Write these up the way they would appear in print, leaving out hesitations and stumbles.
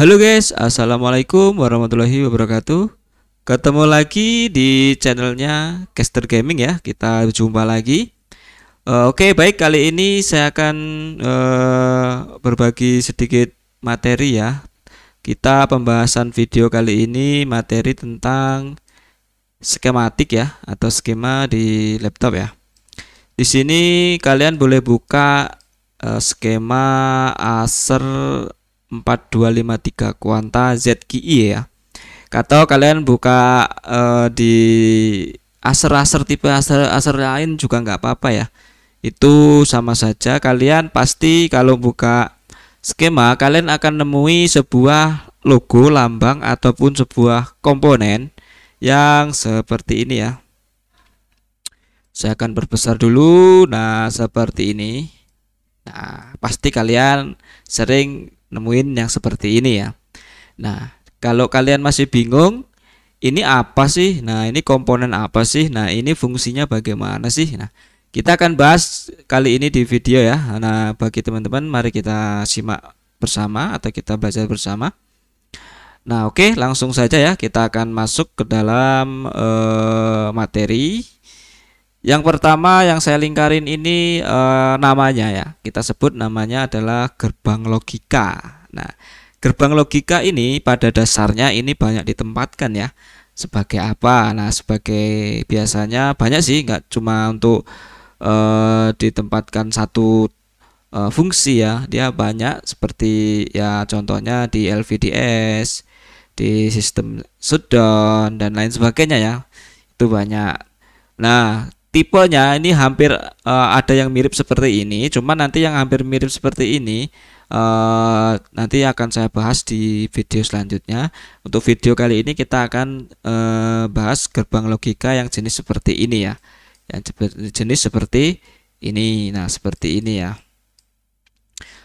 Halo guys, assalamualaikum warahmatullahi wabarakatuh. Ketemu lagi di channelnya Caster Gaming ya. Kita jumpa lagi. Oke, baik, kali ini saya akan berbagi sedikit materi ya. Kita pembahasan video kali ini materi tentang skematik ya, atau skema di laptop ya. Di sini kalian boleh buka skema Acer 4253 Quanta ZKI ya. Atau kalian buka di Acer tipe Acer lain juga nggak apa-apa ya. Itu sama saja. Kalian pasti kalau buka skema kalian akan nemui sebuah logo, lambang ataupun sebuah komponen yang seperti ini ya. Saya akan perbesar dulu. Nah, seperti ini. Nah, pasti kalian sering nemuin yang seperti ini ya. Nah, kalau kalian masih bingung, ini apa sih? Nah, ini komponen apa sih? Nah, ini fungsinya bagaimana sih? Nah, kita akan bahas kali ini di video ya. Nah, bagi teman-teman, mari kita simak bersama atau kita belajar bersama. Nah, oke, langsung saja ya. Kita akan masuk ke dalam materi. Yang pertama yang saya lingkarin ini namanya ya. Kita sebut namanya adalah gerbang logika. Nah, gerbang logika ini pada dasarnya ini banyak ditempatkan ya. Sebagai apa? Nah, sebagai biasanya banyak sih, nggak cuma untuk ditempatkan satu fungsi ya. Dia banyak seperti ya contohnya di LVDS, di sistem shutdown dan lain sebagainya ya. Itu banyak. Nah, tipenya ini hampir ada yang mirip seperti ini, cuman nanti yang hampir mirip seperti ini nanti akan saya bahas di video selanjutnya. Untuk video kali ini kita akan bahas gerbang logika yang jenis seperti ini ya, yang jenis seperti ini. Nah, seperti ini ya.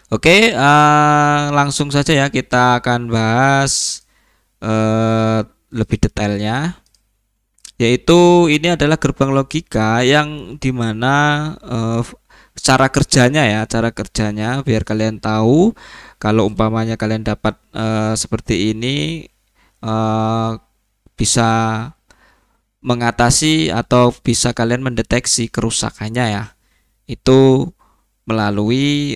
Oke, langsung saja ya, kita akan bahas lebih detailnya. Yaitu ini adalah gerbang logika yang dimana cara kerjanya biar kalian tahu kalau umpamanya kalian dapat seperti ini bisa mengatasi atau bisa kalian mendeteksi kerusakannya ya. Itu melalui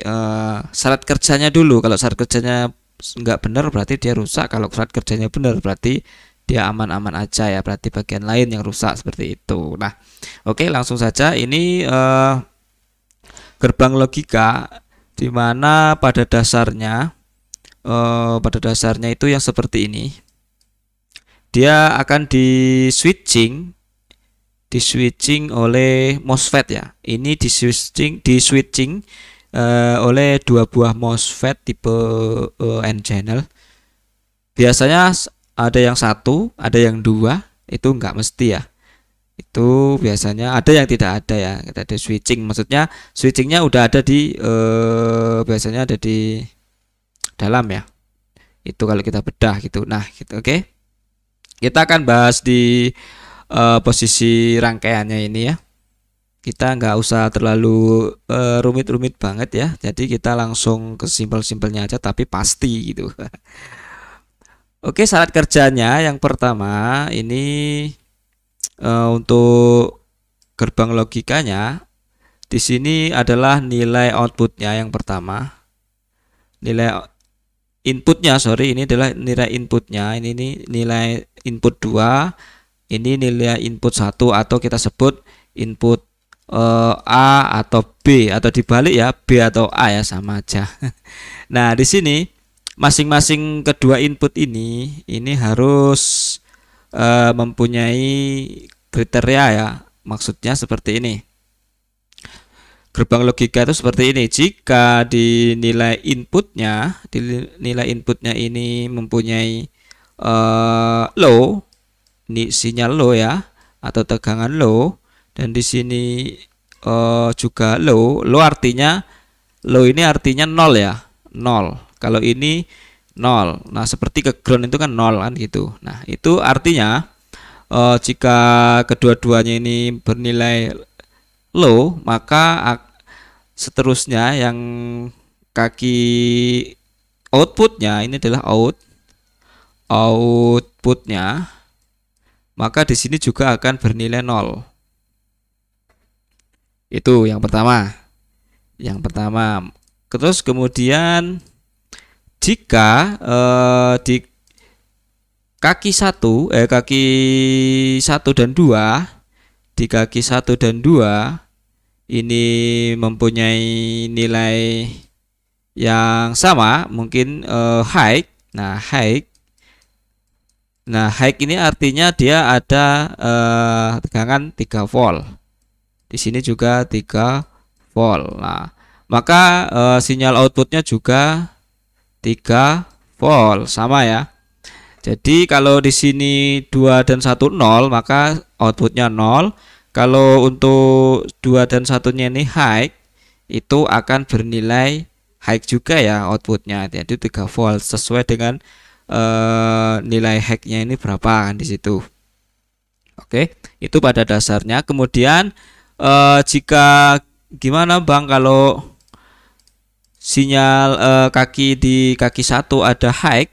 syarat kerjanya dulu. Kalau syarat kerjanya nggak benar berarti dia rusak, kalau syarat kerjanya benar berarti dia aman-aman aja ya, berarti bagian lain yang rusak seperti itu. Nah, oke, langsung saja. Ini gerbang logika dimana pada dasarnya itu yang seperti ini. Dia akan di switching oleh MOSFET ya. Ini di switching oleh dua buah MOSFET tipe N channel. Biasanya ada yang satu, ada yang dua, itu nggak mesti ya. Itu biasanya ada yang tidak ada ya. Kita ada switching, maksudnya switchingnya udah ada di biasanya ada di dalam ya. Itu kalau kita bedah gitu. Nah, gitu, oke. Kita akan bahas di posisi rangkaiannya ini ya. Kita nggak usah terlalu rumit-rumit banget ya. Jadi kita langsung ke simpel-simpelnya aja, tapi pasti gitu. Oke, syarat kerjanya yang pertama ini untuk gerbang logikanya di sini adalah nilai outputnya yang pertama. Nilai inputnya, ini adalah nilai inputnya. Ini nilai input 2, ini nilai input 1 atau kita sebut input A atau B atau dibalik ya, B atau A ya, sama aja. Nah, di sini masing-masing kedua input ini harus mempunyai kriteria ya. Maksudnya seperti ini. Gerbang logika itu seperti ini. Jika di nilai inputnya ini mempunyai low, ini sinyal low ya, atau tegangan low, dan di sini juga low artinya low ini artinya 0 ya, 0. Kalau ini 0. Nah, seperti ke ground itu kan 0 kan gitu. Nah, itu artinya jika kedua-duanya ini bernilai low, maka seterusnya yang kaki outputnya ini adalah out. outputnya, maka di sini juga akan bernilai 0. Itu yang pertama. Terus kemudian jika di kaki 1 dan 2, di kaki 1 dan 2 ini mempunyai nilai yang sama, mungkin high. High ini artinya dia ada tegangan 3 volt. Di sini juga 3 volt. Nah, maka sinyal outputnya juga 3 volt, sama ya. Jadi kalau di sini 2 dan 1 0, maka outputnya 0. Kalau untuk 2 dan 1-nya ini high, itu akan bernilai high juga ya outputnya, jadi 3 volt sesuai dengan nilai high-nya ini berapa kan di situ. Oke, itu pada dasarnya. Kemudian jika gimana Bang kalau sinyal di kaki 1 ada high,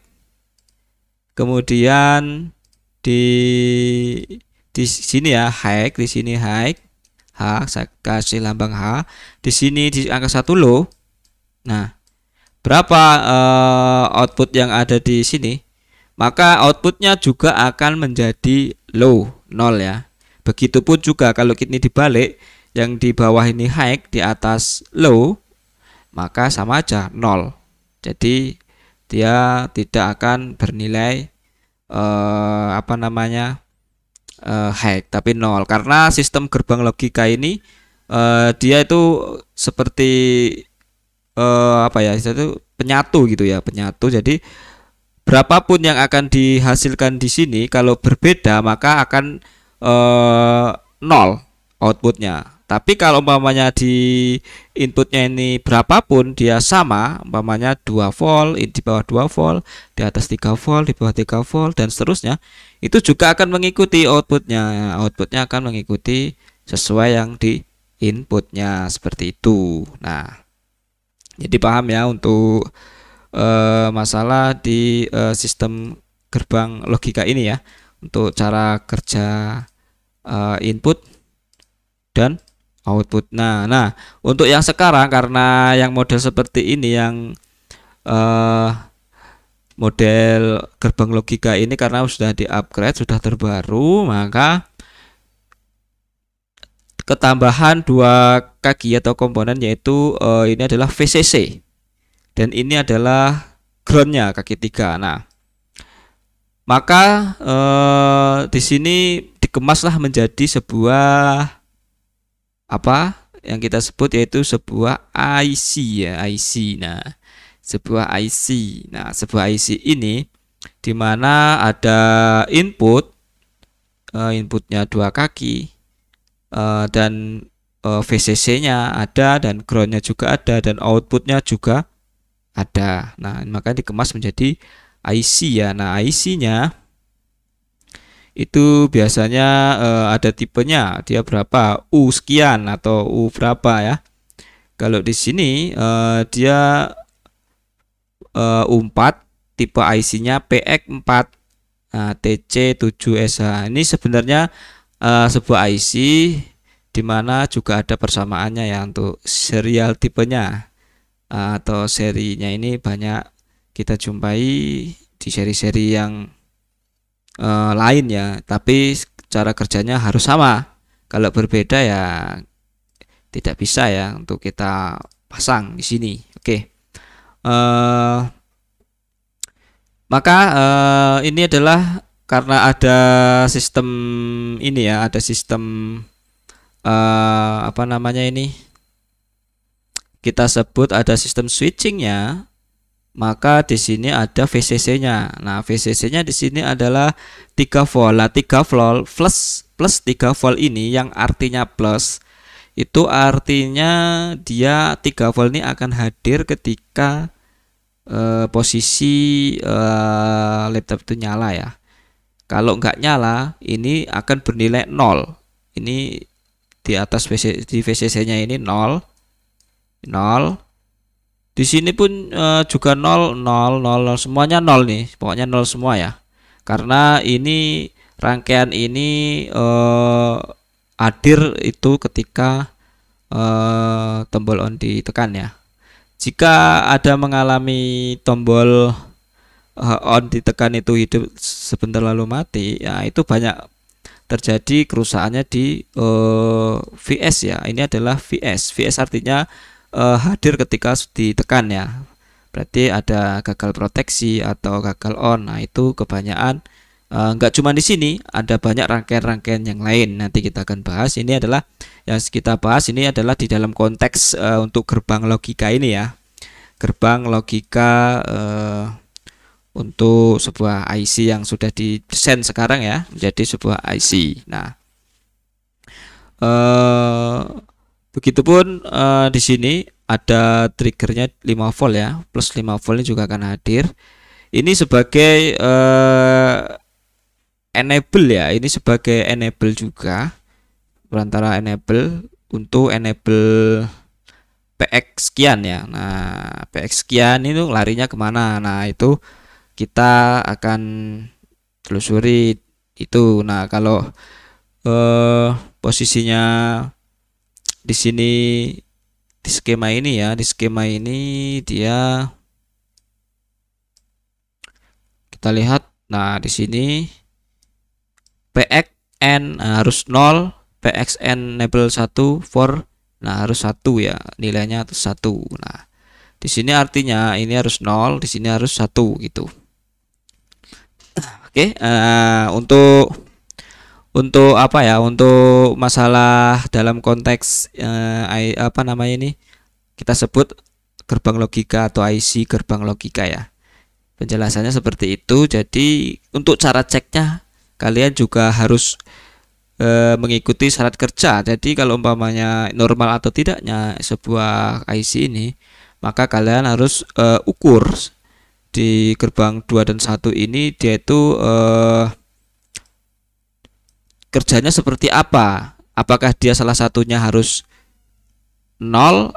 kemudian di sini ya high, di sini high, H, saya kasih lambang H. Di sini di angka 1 low. Nah, berapa output yang ada di sini? Maka outputnya juga akan menjadi low, 0 ya. Begitupun juga kalau ini dibalik, yang di bawah ini high, di atas low, maka sama aja 0. Jadi dia tidak akan bernilai high, tapi 0, karena sistem gerbang logika ini dia itu seperti itu penyatu gitu ya, penyatu. Jadi berapapun yang akan dihasilkan di sini kalau berbeda maka akan 0 outputnya. Tapi kalau umpamanya di inputnya ini berapapun dia sama, umpamanya 2 volt, di bawah 2 volt, di atas 3 volt, di bawah 3 volt, dan seterusnya, itu juga akan mengikuti outputnya. Outputnya akan mengikuti sesuai yang di inputnya, seperti itu. Nah, jadi paham ya untuk masalah di sistem gerbang logika ini ya, untuk cara kerja input dan output. Nah, untuk yang sekarang, karena yang model seperti ini, yang model gerbang logika ini karena sudah di-upgrade, sudah terbaru, maka ketambahan 2 kaki atau komponen, yaitu ini adalah VCC dan ini adalah groundnya, kaki 3. Nah, maka di sini dikemaslah menjadi sebuah yang kita sebut yaitu sebuah IC ya, IC. Nah, sebuah IC. Nah, sebuah IC ini dimana ada inputnya 2 kaki, dan VCC-nya ada, dan groundnya juga ada, dan outputnya juga ada. Nah, maka dikemas menjadi IC ya. Nah, IC-nya itu biasanya ada tipenya, dia berapa, U sekian atau U berapa ya. Kalau di sini dia U4, tipe IC-nya PX4, TC7SH. Ini sebenarnya sebuah IC dimana juga ada persamaannya ya untuk serial tipenya, atau serinya ini banyak kita jumpai di seri-seri yang lain ya, tapi cara kerjanya harus sama. Kalau berbeda ya tidak bisa ya untuk kita pasang di sini. Oke. Maka ini adalah karena ada sistem ini ya, ada sistem kita sebut ada sistem switchingnya. Maka di sini ada VCC-nya. Nah, VCC-nya di sini adalah 3 volt. Nah, 3 volt plus 3 volt ini yang artinya plus, itu artinya dia 3 volt ini akan hadir ketika posisi laptop itu nyala ya. Kalau nggak nyala, ini akan bernilai 0. Ini di atas VCC-nya ini 0. Di sini pun juga 0, 0, 0, 0, semuanya 0 nih, pokoknya 0 semua ya. karena ini rangkaian ini hadir itu ketika tombol on ditekan ya. Jika ada mengalami tombol on ditekan itu hidup sebentar lalu mati, ya itu banyak terjadi kerusakannya di VS ya. Ini adalah VS. VS artinya hadir ketika ditekan ya. Berarti ada gagal proteksi atau gagal on. Nah, itu kebanyakan nggak cuma di sini, ada banyak rangkaian-rangkaian yang lain. Nanti kita akan bahas. Ini adalah yang kita bahas ini adalah di dalam konteks untuk gerbang logika ini ya. Gerbang logika untuk sebuah IC yang sudah didesain sekarang ya menjadi sebuah IC. Nah, begitupun di sini ada triggernya 5 volt ya, plus 5 volt ini juga akan hadir. Ini sebagai enable ya, ini sebagai enable juga, perantara enable untuk enable PX sekian ya. Nah, PX sekian itu larinya kemana? Nah, itu kita akan telusuri itu. Nah, kalau posisinya di sini di skema ini ya, di skema ini dia kita lihat. Nah, di sini PXN harus 0, PXN enable 1 for, nah harus 1 ya, nilainya harus 1. Nah, di sini artinya ini harus 0, di sini harus 1 gitu. Oke, untuk apa ya? Untuk masalah dalam konteks apa namanya ini? Kita sebut gerbang logika atau IC gerbang logika ya. Penjelasannya seperti itu. Jadi untuk cara ceknya kalian juga harus mengikuti syarat kerja. Jadi kalau umpamanya normal atau tidaknya sebuah IC ini, maka kalian harus ukur di gerbang 2 dan 1 ini dia itu kerjanya seperti apa. Apakah dia salah satunya harus 0,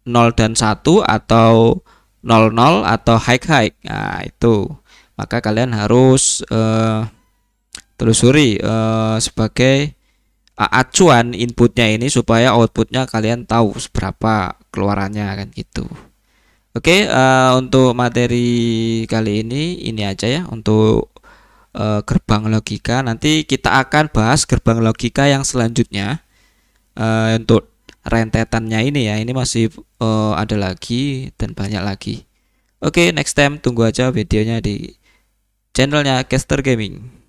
0 dan 1 atau 00 atau high. Nah, itu. Maka kalian harus telusuri sebagai acuan inputnya ini supaya outputnya kalian tahu seberapa keluarannya kan gitu. Oke, untuk materi kali ini aja ya untuk gerbang logika. Nanti kita akan bahas gerbang logika yang selanjutnya. Untuk rentetannya ini ya, ini masih ada lagi dan banyak lagi. Oke, next time tunggu aja videonya di channelnya Caster Gaming.